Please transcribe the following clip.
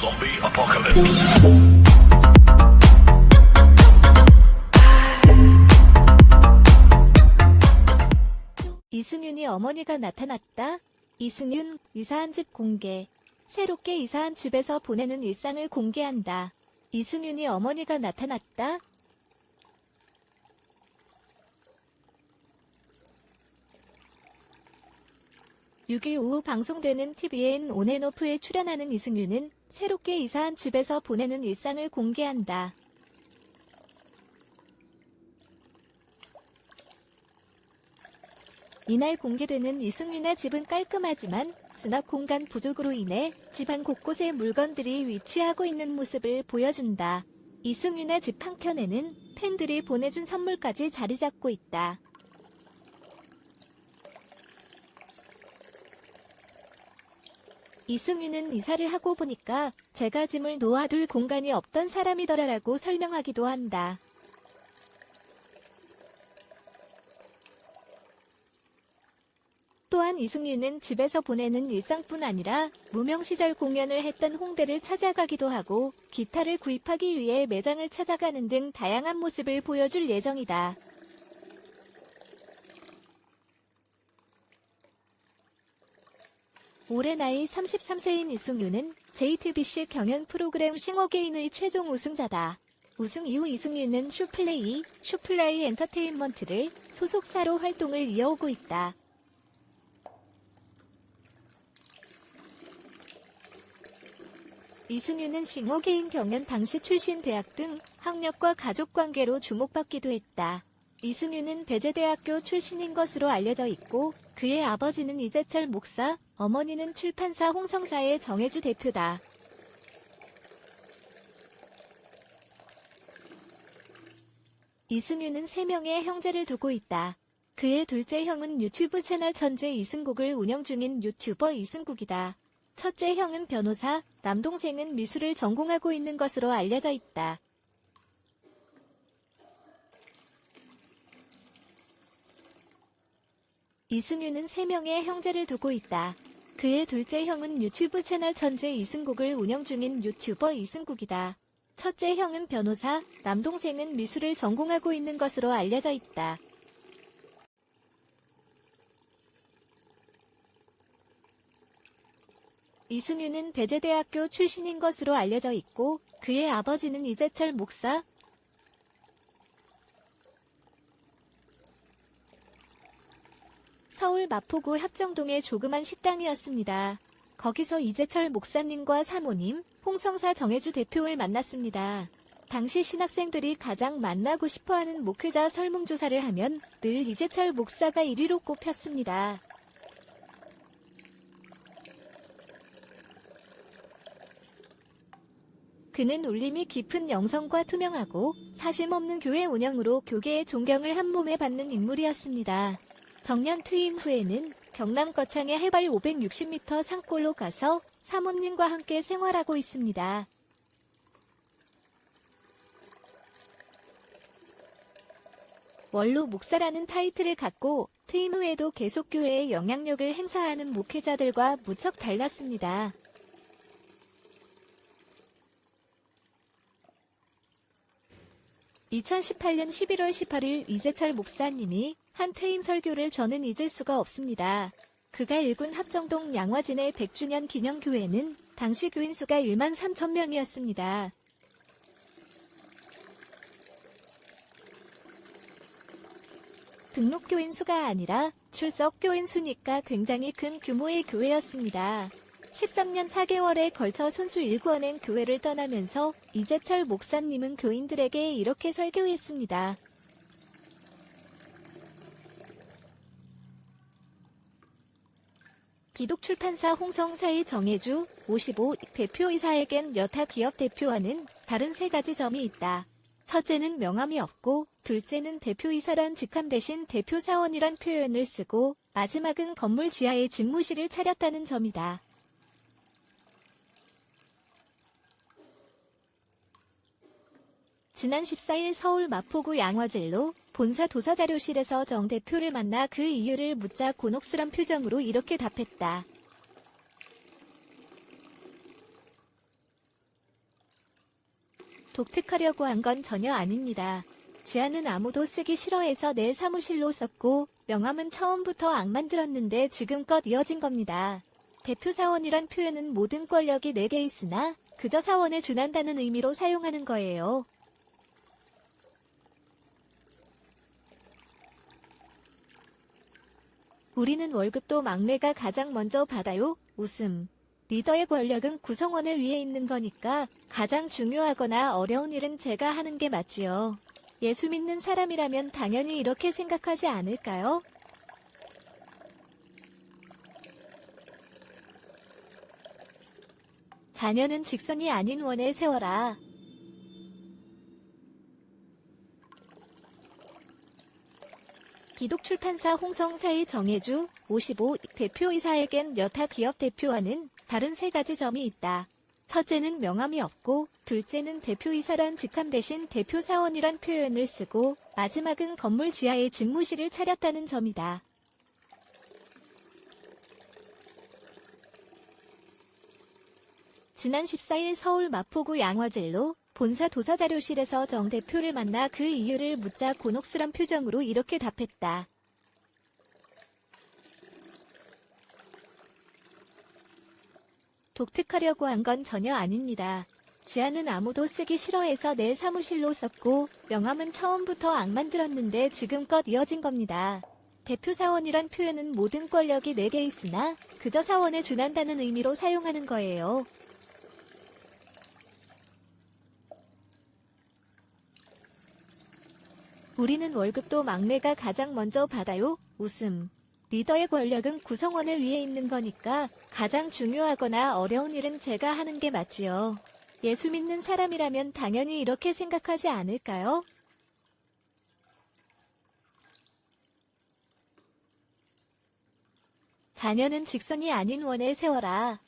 Zombie apocalypse. 이승윤이 어머니가 나타났다. 이승윤, 이사한 집 공개. 새롭게 이사한 집에서 보내는 일상을 공개한다. 이승윤이 어머니가 나타났다. (6일) 오후 방송되는 tvN 온앤오프에 출연하는 이승윤은 새롭게 이사한 집에서 보내는 일상을 공개한다. 이날 공개되는 이승윤의 집은 깔끔하지만 수납 공간 부족으로 인해 집안 곳곳에 물건들이 위치하고 있는 모습을 보여준다. 이승윤의 집 한켠에는 팬들이 보내준 선물까지 자리 잡고 있다. 이승윤은 이사를 하고 보니까 제가 짐을 놓아둘 공간이 없던 사람이더라라고 설명하기도 한다. 또한 이승윤은 집에서 보내는 일상뿐 아니라 무명 시절 공연을 했던 홍대를 찾아가기도 하고 기타를 구입하기 위해 매장을 찾아가는 등 다양한 모습을 보여줄 예정이다. 올해 나이 33세인 이승윤은 JTBC 경연 프로그램 싱어게인의 최종 우승자다. 우승 이후 이승윤은 슈플라이 엔터테인먼트를 소속사로 활동을 이어오고 있다. 이승윤은 싱어게인 경연 당시 출신 대학 등 학력과 가족관계로 주목받기도 했다. 이승윤은 배재대학교 출신인 것으로 알려져 있고 그의 아버지는 이재철 목사, 어머니는 출판사 홍성사의 정혜주 대표다. 이승윤은 3명의 형제를 두고 있다. 그의 둘째 형은 유튜브 채널 천재 이승국을 운영 중인 유튜버 이승국이다. 첫째 형은 변호사, 남동생은 미술을 전공하고 있는 것으로 알려져 있다. 이승윤은 3명의 형제를 두고 있다. 그의 둘째 형은 유튜브 채널 천재 이승국을 운영 중인 유튜버 이승국이다. 첫째 형은 변호사, 남동생은 미술을 전공하고 있는 것으로 알려져 있다. 이승윤은 배재대학교 출신인 것으로 알려져 있고 그의 아버지는 이재철 목사, 서울 마포구 합정동의 조그만 식당이었습니다. 거기서 이재철 목사님과 사모님, 홍성사 정혜주 대표를 만났습니다. 당시 신학생들이 가장 만나고 싶어하는 목회자 설문조사를 하면 늘 이재철 목사가 1위로 꼽혔습니다. 그는 울림이 깊은 영성과 투명하고 사심없는 교회 운영으로 교계의 존경을 한몸에 받는 인물이었습니다. 정년 퇴임 후에는 경남 거창의 해발 560m 산골로 가서 사모님과 함께 생활하고 있습니다. 원로 목사라는 타이틀을 갖고 퇴임 후에도 계속 교회의 영향력을 행사하는 목회자들과 무척 달랐습니다. (2018년 11월 18일) 이재철 목사님이 한 퇴임 설교를 저는 잊을 수가 없습니다. 그가 일군 합정동 양화진의 100주년 기념교회는 당시 교인 수가 1만 3천 명이었습니다. 등록교인 수가 아니라 출석교인 수니까 굉장히 큰 규모의 교회였습니다. 13년 4개월에 걸쳐 손수 일구어낸 교회를 떠나면서 이재철 목사님은 교인들에게 이렇게 설교했습니다. 기독출판사 홍성사의 정혜주 55 대표이사에겐 여타 기업 대표와는 다른 3가지 점이 있다. 첫째는 명함이 없고 둘째는 대표이사란 직함 대신 대표사원이란 표현을 쓰고 마지막은 건물 지하에 집무실을 차렸다는 점이다. 지난 14일 서울 마포구 양화진로 본사 도서자료실에서 정 대표를 만나 그 이유를 묻자 곤혹스런 표정으로 이렇게 답했다. 독특하려고 한 건 전혀 아닙니다. 지하는 아무도 쓰기 싫어해서 내 사무실로 썼고 명함은 처음부터 안 만들었는데 지금껏 이어진 겁니다. 대표 사원이란 표현은 모든 권력이 내게 있으나 그저 사원에 준한다는 의미로 사용하는 거예요. 우리는 월급도 막내가 가장 먼저 받아요. 웃음. 리더의 권력은 구성원을 위해 있는 거니까 가장 중요하거나 어려운 일은 제가 하는 게 맞지요. 예수 믿는 사람이라면 당연히 이렇게 생각하지 않을까요? 자녀는 직선이 아닌 원에 세워라. 기독출판사 홍성사의 정혜주 55 대표이사에겐 여타 기업 대표와는 다른 세 가지 점이 있다. 첫째는 명함이 없고, 둘째는 대표이사란 직함 대신 대표사원이란 표현을 쓰고, 마지막은 건물 지하에 집무실을 차렸다는 점이다. 지난 14일 서울 마포구 양화진로 본사 도서자료실에서 정 대표를 만나 그 이유를 묻자 곤혹스런 표정으로 이렇게 답했다. 독특하려고 한 건 전혀 아닙니다. 지하는 아무도 쓰기 싫어해서 내 사무실로 썼고 명함은 처음부터 안 만들었는데 지금껏 이어진 겁니다. 대표 사원이란 표현은 모든 권력이 내게 있으나 그저 사원에 준한다는 의미로 사용하는 거예요. 우리는 월급도 막내가 가장 먼저 받아요. 웃음. 리더의 권력은 구성원을 위해 있는 거니까 가장 중요하거나 어려운 일은 제가 하는 게 맞지요. 예수 믿는 사람이라면 당연히 이렇게 생각하지 않을까요? 자녀는 직선이 아닌 원에 세워라.